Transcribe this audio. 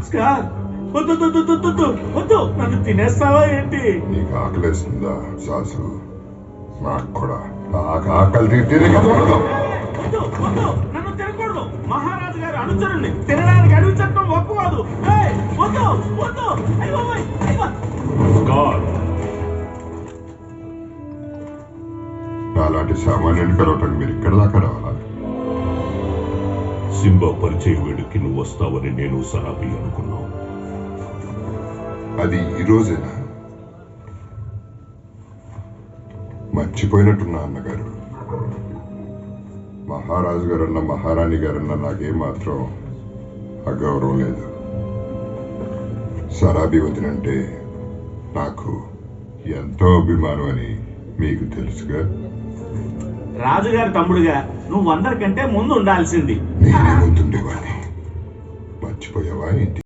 Scar వద్దు వద్దు వద్దు వద్దు వద్దు, నన్ను తినేస్తావా ఏంటి? నీకు ఆకలేస్తుందా సాసు? నాకు కూడా నాకు ఆకలి తిరగదు. వద్దు వద్దు, నన్ను తినకూడదు. మహారాజు గారు అనుచరుణ్ణి తినడానికి అడవి చట్టం ఒప్పుకోదు. ఏయ్, వద్దు వద్దు. అయ్యో అయ్యో. అలాంటి సామాన్యుని కలవటానికి మీరు ఇక్కడ దాకా రావాలా? సింబా పరిచయ వేడుకి నువ్వు వస్తావని నేను సరాబి అనుకున్నావు. అది ఈ రోజేనా? మర్చిపోయినట్టున్నా అన్నగారు. మహారాజు గారన్న మహారాణి గారన్న నాకేమాత్రం అగౌరవం లేదు. సరాబి వదినంటే నాకు ఎంతో అభిమానం అని మీకు తెలుసుగా. రాజుగారి తమ్ముడుగా నువ్వు అందరికంటే ముందు ఉండాల్సింది. నేనే ముందుండేవాడిని. మర్చిపోయావా ఏంటి?